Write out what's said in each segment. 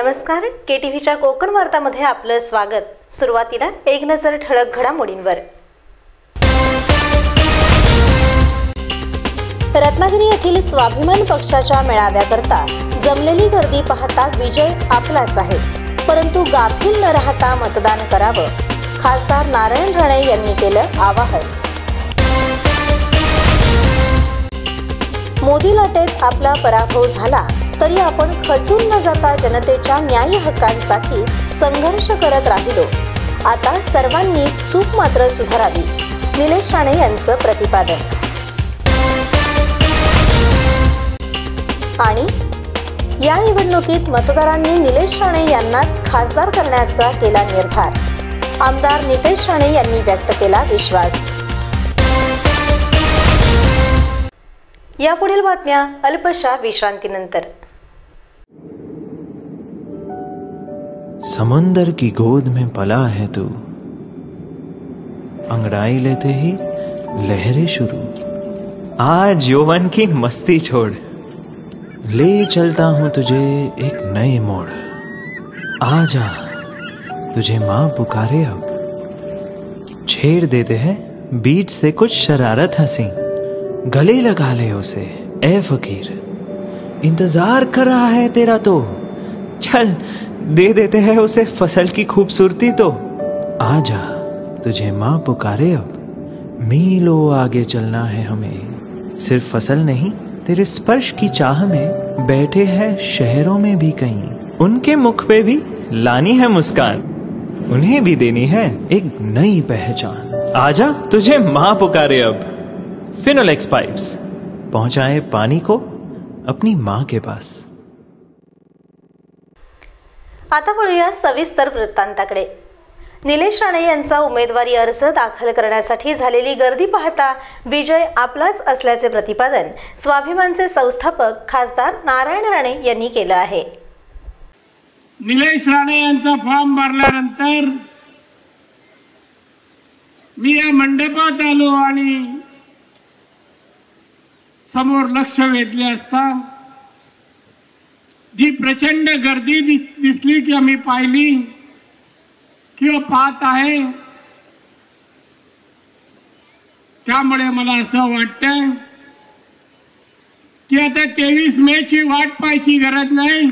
नमस्कार, केटीव्हीच्या कोकण वार्तामध्ये आपलं स्वागत। सुरुवातीला एक नजर ठळक घडामोडींवर। रत्नागिरी येथील स्वाभिमान पक्षाच्या मेळाव्याकरता जमलेली गर्दी पाहता विजय आपलाच आहे, परंतु गाफील न राहता मतदान करावं, खासदार नारायण राणे यांनी केलं आवाहन। मोदी लाटेत आपला पराभव झाला तरी आपण खचून न जाता जनतेच्या न्याय हक्कांसाठी संघर्ष करत राहिलो। आता सर्वांनी चूक मात्र सुधारावी, निलेश राणे यांचं प्रतिपादन। आणि या निवडणुकीत मतदारांनी निलेश राणे यांनाच खासदार करण्याचा केला निर्धार। आमदार नितेश राणे यांनी व्यक्त केला विश्वास। यापुढील बातम्या अल्पशा विश्रांतीनंतर। समंदर की गोद में पला है तू, अंगड़ाई लेते ही लहरें शुरू। आज यौवन की मस्ती छोड़, ले चलता हूं तुझे एक नए मोड़। आजा तुझे माँ पुकारे अब, छेड़ देते हैं बीच से कुछ शरारत हंसी। गले लगा ले उसे ए फकीर, इंतजार कर रहा है तेरा तो, चल दे देते हैं उसे फसल की खूबसूरती तो। आजा तुझे माँ पुकारे अब, मीलों आगे चलना है हमें। सिर्फ फसल नहीं, तेरे स्पर्श की चाह में बैठे हैं शहरों में भी कहीं। उनके मुख पे भी लानी है मुस्कान, उन्हें भी देनी है एक नई पहचान। आजा तुझे माँ पुकारे अब। फिनोलेक्स पाइप्स पहुंचाए पानी को अपनी माँ के पास। आता वळूया सविस्तर वृत्तांताकडे। निलेश राणे यांचा उमेदवारी अर्ज दाखल करण्यासाठी झालेली गर्दी पाहता विजय आपलाच असल्याचे प्रतिपादन स्वाभिमानचे संस्थापक खासदार नारायण राणे यांनी केलं आहे। निलेश राणे यांचा फॉर्म भरल्यानंतर मी या मंडपात आलो आणि समोर लक्ष वेधले असता जी प्रचंड गर्दी दिसली की आम्ही पाहिली किंवा पाहत आहे, त्यामुळे मला असं वाटतं की आता 23 मेची वाट पाहायची गरज नाही,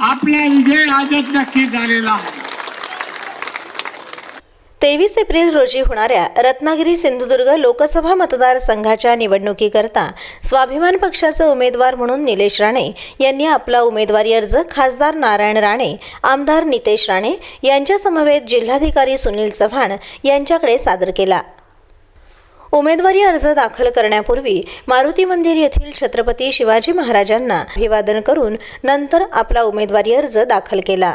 आपला विजय आजच नक्की झालेला आहे। 23 एप्रिल रोजी होणाऱ्या रत्नागिरी सिंधुदुर्ग लोकसभा मतदारसंघाच्या निवडणुकीकरता स्वाभिमान पक्षाचे उमेदवार म्हणून निलेश राणे यांनी आपला उमेदवारी अर्ज खासदार नारायण राणे, आमदार नितेश राणे यांच्या समवेत जिल्हाधिकारी सुनील चव्हाण यांच्याकडे सादर केला। उमेदवारी अर्ज दाखल करण्यापूर्वी मारुती मंदिर येथील छत्रपती शिवाजी महाराजांना अभिवादन करून नंतर आपला उमेदवारी अर्ज दाखल केला।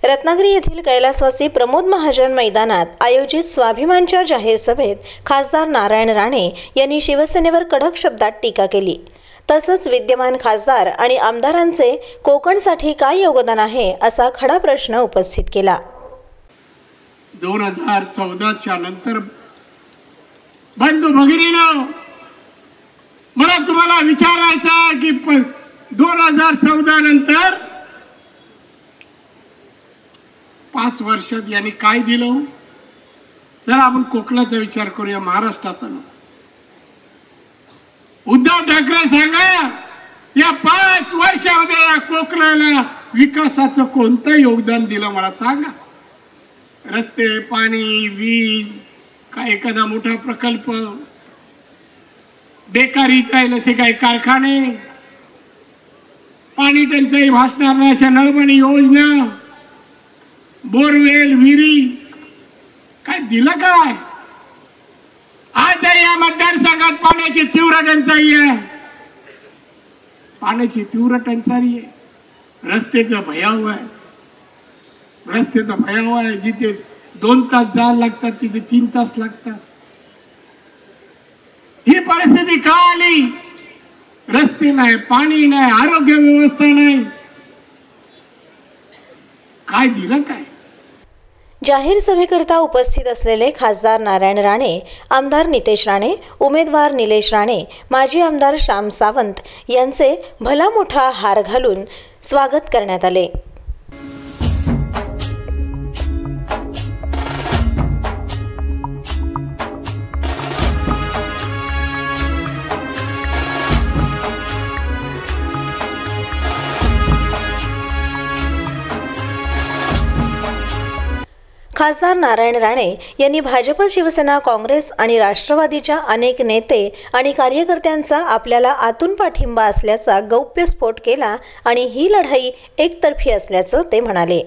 रत्नागिरी येथील कैलासवासी प्रमोद महाजन मैदानात आयोजित स्वाभिमानच्या जाहीर सभेत खासदार नारायण राणे यांनी शिवसेनेवर कडक शब्दात टीका केली। तसंच विद्यमान खासदार आणि आमदारांचे कोकणसाठी काय योगदान आहे असा खडा प्रश्न उपस्थित केला। 2014च्या नंतर बंधू भगिनींनो, मला तुम्हाला विचारायचं की 2014 नंतर 5 वर्षात यांनी काय दिलं? चला आपण कोकणाचा विचार करूया, महाराष्ट्राचा नको। उद्धव ठाकरे सांगा, या 5 वर्षामध्ये या कोकणाला विकासाचं कोणतं योगदान दिलं मला सांगा। रस्ते, पाणी, वीज, काय एखादा मोठा प्रकल्प, बेकारी जाईल असे काही कारखाने, पाणी टंचाई भासणार नाही अशा नळपाणी योजना, बोरवेल, विहिरी, काय दिलं काय? आज या मतदारसंघात पाण्याची तीव्र टंचाई आहे, पाण्याची तीव्र टंचाई आहे, रस्ते तर भयावह आहे, रस्ते तर भयावह आहे। जिथे 2 तास जायला लागतात तिथे 3 तास लागतात। ही परिस्थिती का आली? रस्ते नाही, पाणी नाही, आरोग्य व्यवस्था नाही, काय दिलं काय? जाहीर सभेकरता उपस्थित असलेले खासदार नारायण राणे, आमदार नितेश राणे, उमेदवार निलेश राणे, माजी आमदार श्याम सावंत यांचे भला मोठा हार घालून स्वागत करण्यात आले. खासदार नारायण राणे यांनी भाजप, शिवसेना, काँग्रेस आणि राष्ट्रवादीच्या अनेक नेते आणि कार्यकर्त्यांचा आपल्याला आतून पाठिंबा असल्याचा गौप्यस्फोट केला आणि ही लढाई एकतर्फी असल्याचं ते म्हणाले.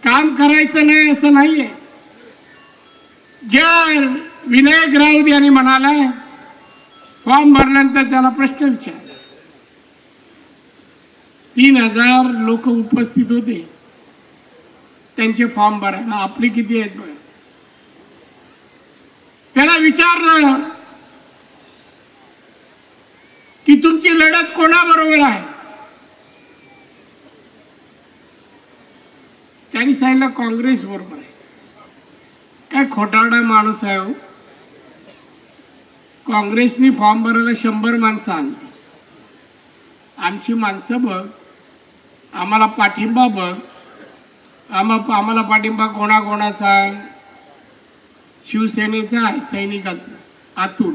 काम करायचं नाही असं नाहीये. जर विनायक राऊत यांनी म्हणाला फॉर्म भरल्यानंतर त्याला प्रश्न विचारला, 3000 लोक उपस्थित होते त्यांचे फॉर्म भरायला, आपले किती आहेत बघा. त्याला विचारलं की तुमची लढत कोणाबरोबर आहे? त्यांनी सांगितलं काँग्रेस बरोबर आहे. काय खोटारडा माणूस आहे हो. काँग्रेसनी फॉर्म भरायला 100 माणसं आणली. आमची माणसं बघ, आम्हाला पाठिंबा बघ. आम्हाला पाठिंबा कोणाकोणाचा आहे? शिवसेनेचा आहे, सैनिकांचा आतून.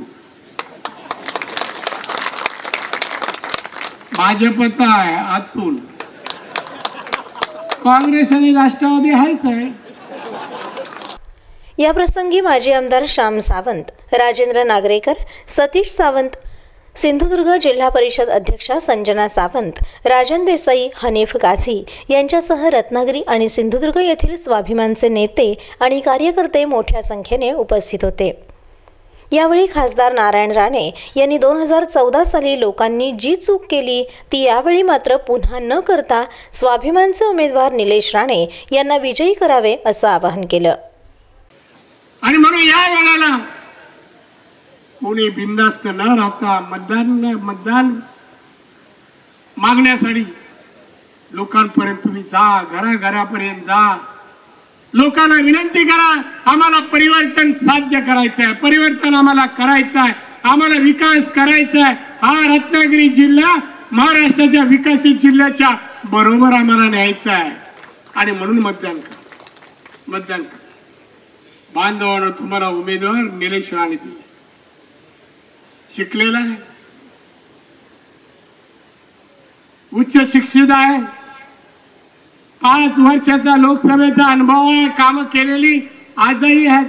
भाजपचा आहे आतून. काँग्रेस आणि राष्ट्रवादी आहेच आहे. या प्रसंगी माजी आमदार श्याम सावंत, राजेंद्र नागरेकर, सतीश सावंत, सिंधुदुर्ग जिल्हा परिषद अध्यक्षा संजना सावंत, राजन देसाई, हनीफ गाझी यांच्यासह रत्नागिरी आणि सिंधुदुर्ग येथील स्वाभिमानचे नेते आणि कार्यकर्ते मोठ्या संख्येने उपस्थित होते. यावेळी खासदार नारायण राणे यांनी 2014 साली लोकांनी जी चूक केली ती यावेळी मात्र पुन्हा न करता स्वाभिमानचे उमेदवार निलेश राणे यांना विजयी करावे असं आवाहन केलं. आणि म्हणून या वेळेला कोणी बिनधास्त न राहता मतदान मागण्यासाठी लोकांपर्यंत तुम्ही जा, घराघरापर्यंत जा, लोकांना विनंती करा, आम्हाला परिवर्तन साध्य करायचं आहे, परिवर्तन आम्हाला करायचं आहे, आम्हाला विकास करायचा आहे. हा रत्नागिरी जिल्हा महाराष्ट्राच्या विकसित जिल्ह्याच्या बरोबर आम्हाला न्यायचा आहे. आणि म्हणून मतदान करा. बांधवांनो, तुम्हाला उमेदवार निलेश राणे दिले. शिकलेला आहे, उच्च शिक्षित आहे, 5 वर्षाचा लोकसभेचा अनुभव आहे, कामं केलेली आजही आहेत.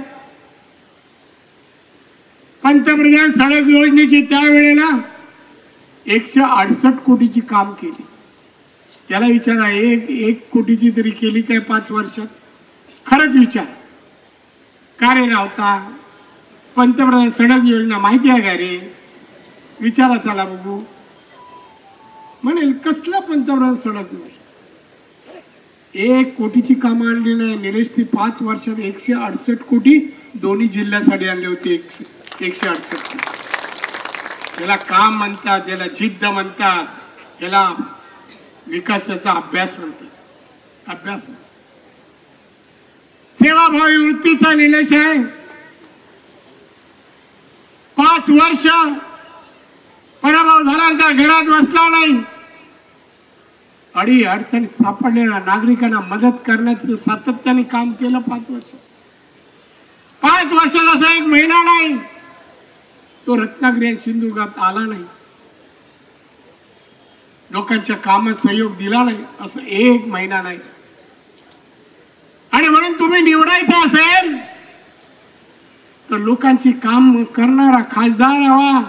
पंतप्रधान सडक योजनेची त्यावेळेला 168 कोटीची काम केली. त्याला विचारा, 1 कोटीची तरी केली काय 5 वर्षात? खरंच विचार. का रे रावता, पंतप्रधान सडक योजना माहिती आहे का रे? विचारा त्याला बघू. म्हणेल कसला पंतप्रधान सडक योजना? 1 कोटीची कामं आणली नाही. निलेशने 5 वर्षात 168 कोटी दोन्ही जिल्ह्यासाठी आणले होते. 168 कोटी. याला काम म्हणतात, याला जिद्द म्हणतात, याला विकासाचा अभ्यास म्हणतात. अभ्यास सेवाभावी वृत्तीचा निलेश आहे. 5 वर्ष पराभव झाला, घरात बसला नाही. अडचणीत सापडलेल्या नागरिकांना मदत करण्याचं सातत्याने काम केलं 5 वर्ष. 5 वर्षात असा 1 महिना नाही तो रत्नागिरी सिंधुदुर्गात आला नाही, लोकांच्या कामात सहयोग दिला नाही, असं 1 महिना नाही. आणि म्हणून तुम्ही निवडायचं असेल तर लोकांची काम करणारा खासदार हवा,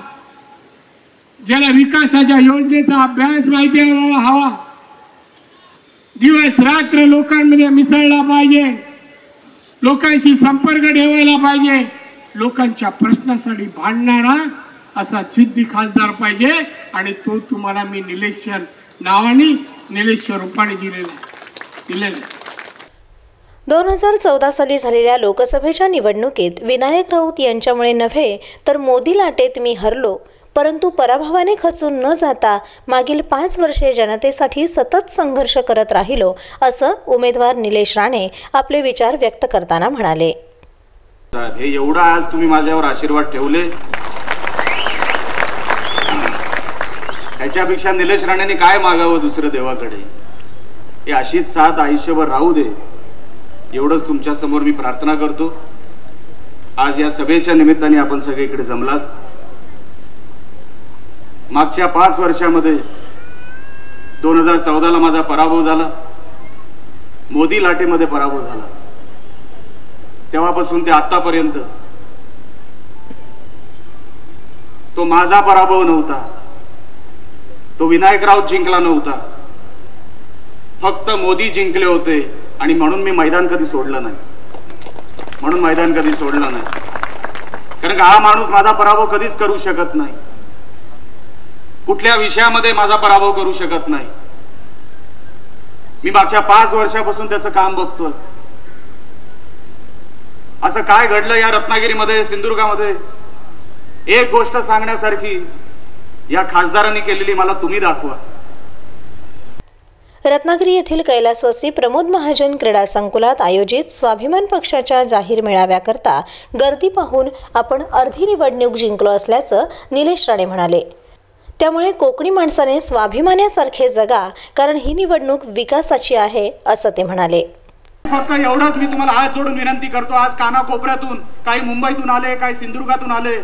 ज्याला विकासाच्या योजनेचा अभ्यास माहिती हवा, दिवस रात्र लोकांमध्ये मिसळला पाहिजे, लोकांशी संपर्क ठेवायला पाहिजे, लोकांच्या प्रश्नासाठी भांडणारा असा जिद्दी खासदार पाहिजे. आणि तो तुम्हाला मी निलेश नावाने, निलेश रूपाने दिलेला. 2014 साली झालेल्या लोकसभेच्या निवडणुकीत विनायक राऊत यांच्यामुळे नव्हे तर मोदी लाटेत मी हरलो, परंतु पराभवाने खचून न जाता मागील 5 वर्षे जनतेसाठी सतत संघर्ष करत राहिलो, असं उमेदवार निलेश राणे आपले विचार व्यक्त करताना म्हणाले. हे एवढा आज तुम्ही माझ्यावर आशीर्वाद ठेवले, ह्याच्यापेक्षा निलेश राणेंनी काय मागावं दुसरं देवाकडे. हे अशीच साथ आयुष्यभर राहू दे, एवढंच तुमच्या समोर मी प्रार्थना करतो. आज या सभेच्या निमित्ताने आपण सगळे इकडे जमलात. मागच्या 5 वर्षामध्ये 2014ला माझा पराभव झाला, मोदी लाटेमध्ये पराभव झाला. तेव्हापासून ते आतापर्यंत तो माझा पराभव नव्हता, तो विनायक राऊत जिंकला नव्हता, फक्त मोदी जिंकले होते. आणि म्हणून मी मैदान कधी सोडलं नाही, कारण का हा माणूस माझा पराभव कधीच करू शकत नाही, कुठल्या विषयामध्ये माझा पराभव करू शकत नाही. मी मागच्या 5 वर्षापासून त्याचं काम बघतोय. असं काय घडलं या रत्नागिरीमध्ये, सिंधुदुर्गामध्ये, एक गोष्ट सांगण्यासारखी या खासदारांनी केलेली मला तुम्ही दाखवा. रत्नागिरी येथील कैलासवासी प्रमोद महाजन क्रीडा संकुलात आयोजित स्वाभिमान पक्षाच्या जाहीर मेळाव्याकरता गर्दी पाहून आपण अर्धी निवडणूक जिंकलो असल्याचं निलेश राणे म्हणाले. त्यामुळे कोकणी माणसाने स्वाभिमानासारखे जगा, कारण ही निवडणूक विकासाची आहे, असं ते म्हणाले. फक्त एवढंच मी तुम्हाला हात जोडून विनंती करतो. आज कानाकोपऱ्यातून, काही मुंबईतून आले, काही सिंधुदुर्गातून आले,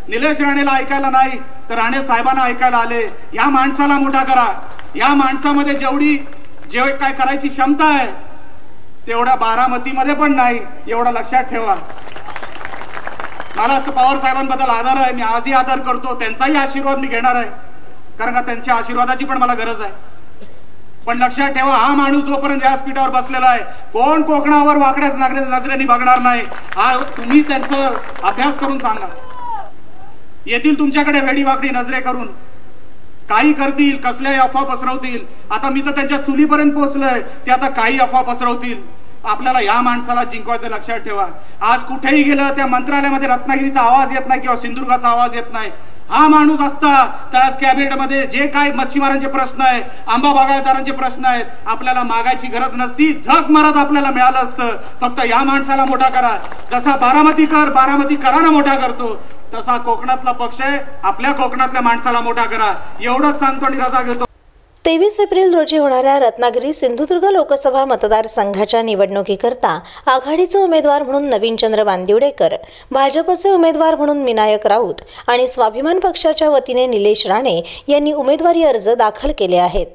निलेश राणेला ऐकायला नाही तर राणे साहेबांना ऐकायला आले. या माणसाला मोठा करा. या माणसामध्ये जे काय करायची क्षमता आहे तेवढा बारामतीमध्ये पण नाही, एवढं लक्षात ठेवा. मला पवार साहेबांबद्दल आदर आहे, मी आजही आदर करतो, त्यांचाही आशीर्वाद मी घेणार आहे, कारण का त्यांच्या आशीर्वादाची पण मला गरज आहे. पण लक्षात ठेवा, हा माणूस जोपर्यंत व्यासपीठावर बसलेला आहे, कोण कोकणावर वाकड्या नजरेने बघणार नाही. हा तुम्ही त्यांचा अभ्यास करून सांगा. येतील तुमच्याकडे वेडी वाकडी नजरे करून, काही करतील, कसल्याही अफवा पसरवतील. आता मी तर त्यांच्या चुलीपर्यंत पोहोचलोय, ते आता काही अफवा पसरवतील. आपल्याला या माणसाला जिंकवायचं, लक्षात ठेवा. आज कुठेही गेलं त्या मंत्रालयामध्ये रत्नागिरीचा आवाज येत नाही किंवा सिंधुदुर्गाचा आवाज येत नाही. हा माणूस असता तर आज कॅबिनेटमध्ये जे काय मच्छीमारांचे प्रश्न आहे, आंबा बागायतदारांचे प्रश्न आहेत, आपल्याला मागायची गरज नसती, झक मारत आपल्याला मिळालं असतं. फक्त या माणसाला मोठा करा. जसा बारामती करारा मोठा करतो, तसा कोकणातला पक्ष आहे, आपल्या कोकणातल्या माणसाला मोठा करा. एवढंच सांगतो आणि रजा घेतो. 23 एप्रिल रोजी होणाऱ्या रत्नागिरी सिंधुदुर्ग लोकसभा मतदारसंघाच्या निवडणुकीकरता आघाडीचे उमेदवार म्हणून नवीनचंद्र बांदिवडेकर, भाजपचे उमेदवार म्हणून विनायक राऊत आणि स्वाभिमान पक्षाच्या वतीने निलेश राणे यांनी उमेदवारी अर्ज दाखल केले आहेत.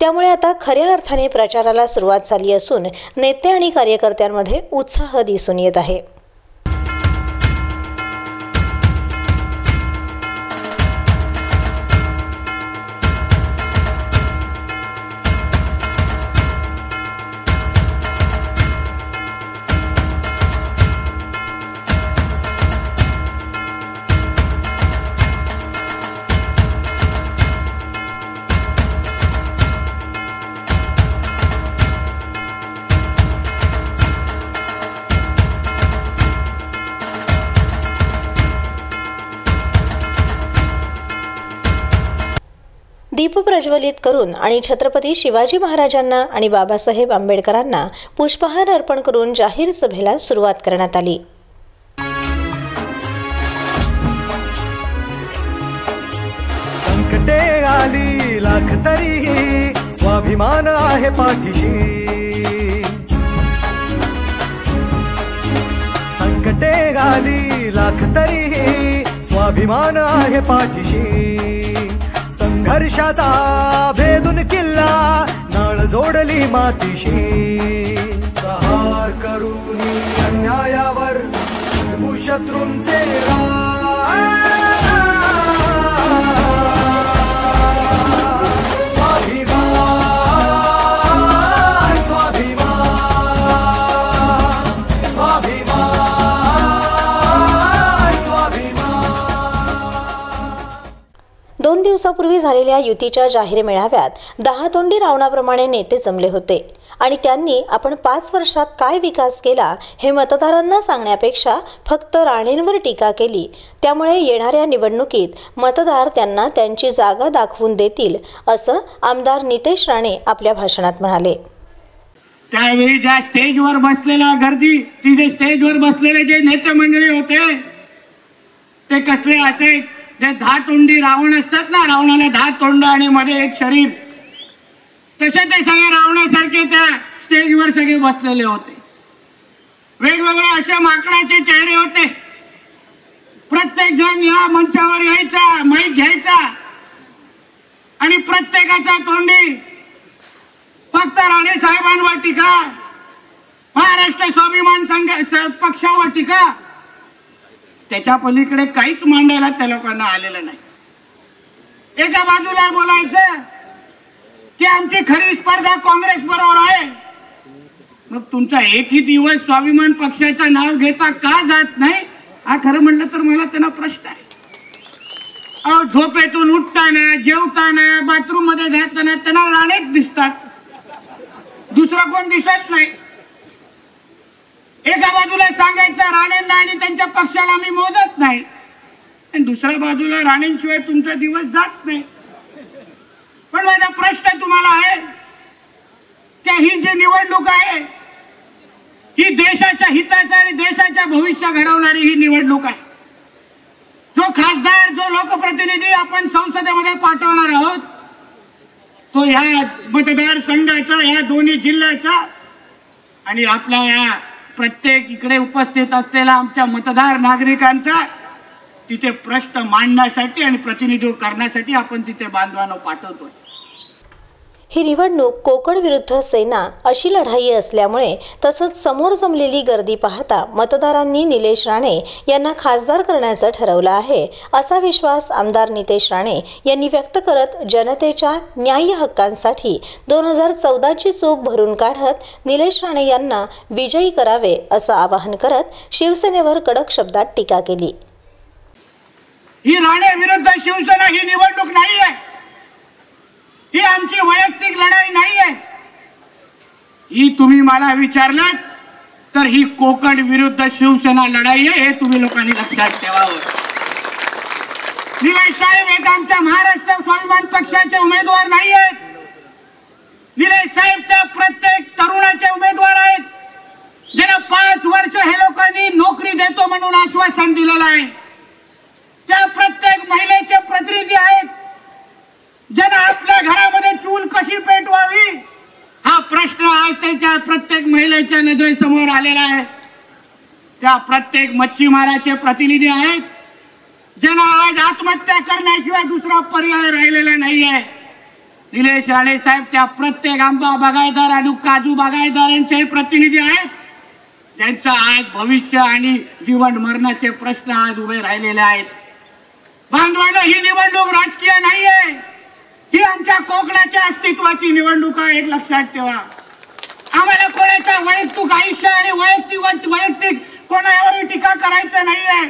त्यामुळे आता खऱ्या अर्थाने प्रचाराला सुरुवात झाली असून नेते आणि कार्यकर्त्यांमध्ये उत्साह दिसून येत आहे. दीप प्रज्वलित करून आणि छत्रपती शिवाजी महाराजांना आणि बाबासाहेब आंबेडकरांना पुष्पहार अर्पण करून जाहीर सभेला सुरुवात करण्यात आली. संकटे आली लाख तरी स्वाभिमान आहे पाठीशी. संकटे आली लाख तरी स्वाभिमान आहे पाठीशी. संघर्षाचा भेदून किल्ला नाळ जोडली मातीशी. प्रहार करून अन्यायावर शत्रूंचे दिवसापूर्वी झालेल्या युतीच्या जाहीर मेळाव्यात 10 तोंडी रावणाप्रमाणे नेते जमले होते आणि त्यांनी आपण 5 वर्षात काय विकास केला हे मतदारांना सांगण्यापेक्षा फक्त राणेंवर टीका केली. त्यामुळे येणाऱ्या निवडणुकीत मतदार त्यांना त्यांची जागा दाखवून देतील असं आमदार नितेश राणे आपल्या भाषणात म्हणाले. त्यावेळी ज्या स्टेजवर बसलेल्या गर्दी, तिथे स्टेजवर बसलेले जे नेते मंडळी होते ते कसले असे, जे 10 तोंडी रावण असतात ना, रावणाला 10 तोंड आणि मध्ये एक शरीर, तसे ते सगळे रावणासारखे त्या स्टेजवर सगळे बसलेले होते. वेगवेगळे असे माकडाचे चेहरे होते. प्रत्येक जण या मंचावर यायचा, माईक घ्यायचा आणि प्रत्येकाच्या तोंडी फक्त राणे साहेबांवर टीका, महाराष्ट्र स्वाभिमान संघ पक्षावर टीका. त्याच्या पलीकडे काहीच मांडायला त्या लोकांना आलेलं नाही. एका बाजूला बोलायचं की आमची खरी स्पर्धा काँग्रेस बरोबर आहे. मग तुमचा एकही दिवस स्वाभिमान पक्षाचं नाव घेता का जात नाही, हा खरं म्हणलं तर मला त्यांना प्रश्न आहे. अहो, झोपेतून उठताना, जेवताना, बाथरूम मध्ये जाताना त्यांना राणेच दिसतात, दुसरं कोण दिसत नाही. एका बाजूला सांगायचं राणेंना आणि त्यांच्या पक्षाला मी मोजत नाही, आणि दुसऱ्या बाजूला राणेंशिवाय तुमचा दिवस जात नाही. पण माझा प्रश्न तुम्हाला आहे की ही जी निवडणूक आहे ही देशाच्या हिताच्या आणि देशाच्या भविष्य घडवणारी ही निवडणूक आहे. जो खासदार, जो लोकप्रतिनिधी आपण संसदेमध्ये पाठवणार आहोत तो ह्या मतदारसंघाचा, ह्या दोन्ही जिल्ह्याचा आणि आपल्या या प्रत्येक इकडे उपस्थित असलेल्या आमच्या मतदार नागरिकांचा तिथे प्रश्न मांडण्यासाठी आणि प्रतिनिधित्व करण्यासाठी आपण तिथे बांधवांना पाठवतोय. ही निवडणूक कोकण विरुद्ध सेना अशी लढाई असल्यामुळे तसंच समोर जमलेली गर्दी पाहता मतदारांनी निलेश राणे यांना खासदार करण्याचं ठरवलं आहे असा विश्वास आमदार नितेश राणे यांनी व्यक्त करत जनतेच्या न्याय्य हक्कांसाठी 2014ची चूक भरून काढत निलेश राणे यांना विजयी करावे असं आवाहन करत शिवसेनेवर कडक शब्दात टीका केली. ही राणे विरुद्ध शिवसेना ही निवडणूक नाही आहे, ही आमची वैयक्तिक लढाई नाही आहे. ही तुम्ही मला विचारलात तर ही कोकण विरुद्ध शिवसेना लढाई आहे, हे तुम्ही लोकांनी लक्षात ठेवावं. निलेश साहेब एक आमच्या महाराष्ट्र स्वाभिमान पक्षाचे उमेदवार नाही आहेत. निलेश साहेब त्या प्रत्येक तरुणाचे उमेदवार आहेत ज्यांना 5 वर्ष हे लोकांनी नोकरी देतो म्हणून आश्वासन दिलेलं आहे. त्या प्रत्येक महिलेचे प्रतिनिधी आहेत ज्यांना आपल्या घरामध्ये चूल कशी पेटवावी हा प्रश्न आज त्याच्या प्रत्येक महिलेच्या नजरेसमोर आलेला आहे. त्या प्रत्येक मच्छीमाराचे प्रतिनिधी आहेत ज्यांना आज आत्महत्या करण्याशिवाय दुसरा पर्याय राहिलेला नाहीये. निलेश राणे साहेब त्या प्रत्येक आंबा बागायतदार आणि काजू बागायतदारांचे प्रतिनिधी आहेत ज्यांचं आज भविष्य आणि जीवन मरणाचे प्रश्न आज उभे राहिलेले आहेत. बांधवांनो, ही निवडणूक राजकीय नाहीये, ही आमच्या कोकणाच्या अस्तित्वाची निवडणूक आहे, एक लक्षात ठेवा. आम्हाला कोणाच्या वैयक्तिक आयुष्य आणि वैयक्तिक कोणावर टीका करायचं नाहीये,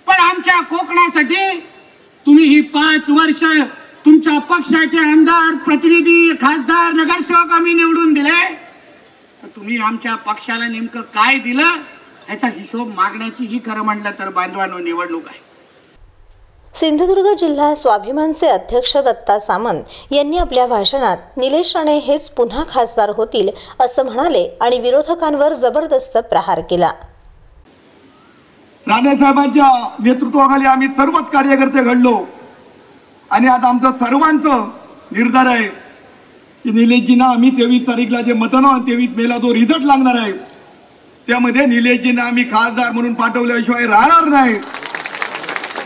पण आमच्या कोकणासाठी तुम्ही ही 5 वर्ष तुमच्या पक्षाचे आमदार, प्रतिनिधी, खासदार, नगरसेवक आम्ही निवडून दिले. तुम्ही आमच्या पक्षाला नेमकं काय दिलं याचा हिशोब मागण्याची ही खरं म्हटलं तर बांधवांनो निवडणूक आहे. सिंधुदुर्ग जिल्हा स्वाभिमानचे अध्यक्ष दत्ता सामंत यांनी आपल्या भाषणात निलेश राणे हेच पुन्हा खासदार होतील असं म्हणाले आणि विरोधकांवर जबरदस्त प्रहार केला. राणे साहेबांच्या नेतृत्वाखाली आम्ही सर्वच कार्यकर्ते घडलो आणि आता आमचं सर्वांचं निर्धार आहे की निलेशजींना आम्ही 23 तारीखला जे मतदान 23 मेला जो रिझल्ट लागणार आहे त्यामध्ये निलेशजींना आम्ही खासदार म्हणून पाठवल्याशिवाय राहणार नाही.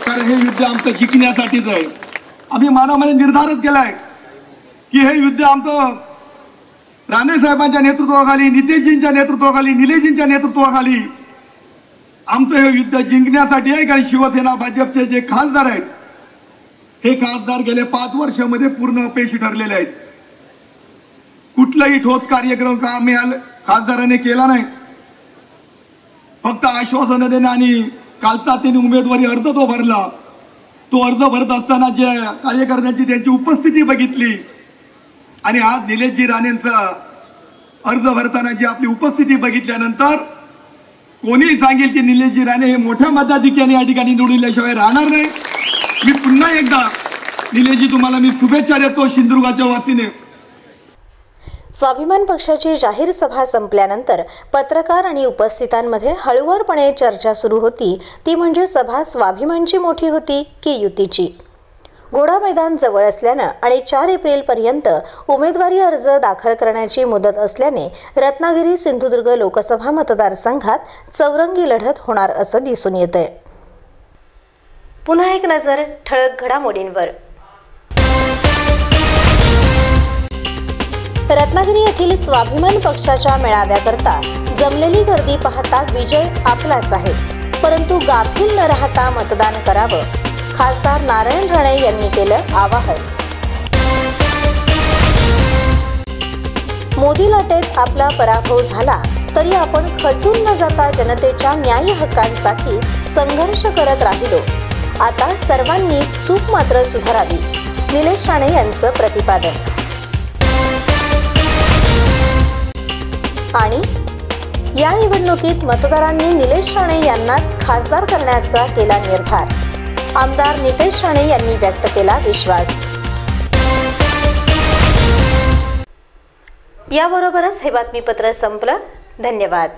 तर हे युद्ध आमचं जिंकण्यासाठीच आहे. आम्ही मनामध्ये निर्धारच केलाय की हे युद्ध आमचं राणे साहेबांच्या नेतृत्वाखाली, नितेशजींच्या नेतृत्वाखाली, निलेशजींच्या नेतृत्वाखाली आमचं हे युद्ध जिंकण्यासाठी आहे. कारण शिवसेना भाजपचे जे खासदार आहेत हे खासदार गेले 5 वर्षामध्ये पूर्ण अपयशी ठरलेले आहेत. कुठलाही ठोस कार्यक्रम खासदाराने केला नाही, फक्त आश्वासन देणे आणि कालचा त्यांनी उमेदवारी अर्ज तो भरला तो अर्ज भरत असताना जे कार्यकर्त्यांची त्यांची उपस्थिती बघितली आणि आज निलेशजी राणेंचा अर्ज भरताना जी आपली उपस्थिती बघितल्यानंतर कोणीही सांगेल की निलेशजी राणे हे मोठ्या मताधिक्याने या ठिकाणी निवडल्याशिवाय राहणार नाही. मी पुन्हा एकदा निलेशजी तुम्हाला मी शुभेच्छा देतो सिंधुदुर्गाच्या वतीने. स्वाभिमान पक्षाची जाहीर सभा संपल्यानंतर पत्रकार आणि उपस्थितांमध्ये हळूवारपणे चर्चा सुरू होती. ती म्हणजे सभा स्वाभिमानची मोठी होती की युतीची. घोडा मैदान जवळ असल्यानं आणि 4 एप्रिलपर्यंत उमेदवारी अर्ज दाखल करण्याची मुदत असल्याने रत्नागिरी सिंधुदुर्ग लोकसभा मतदारसंघात चौरंगी लढत होणार असं दिसून येतंय. पुन्हा एक नजर ठळक घडामोडींवर. रत्नागिरी येथील स्वाभिमान पक्षाच्या मेळाव्याकरता जमलेली गर्दी पाहता विजय आपलाच आहे, परंतु गाफील न राहता मतदान करावं, खासदार नारायण राणे यांनी केलं आवाहन. मोदी लाटेत आपला पराभव झाला तरी आपण खचून न जाता जनतेच्या न्याय्य हक्कांसाठी संघर्ष करत राहिलो. आता सर्वांनी चूक मात्र सुधारावी, निलेश राणे यांचं प्रतिपादन. आणि या निवडणुकीत मतदारांनी निलेश राणे यांनाच खासदार करण्याचा केला निर्धार. आमदार नितेश राणे यांनी व्यक्त केला विश्वास. याबरोबरच हे बातमीपत्र संपलं. धन्यवाद.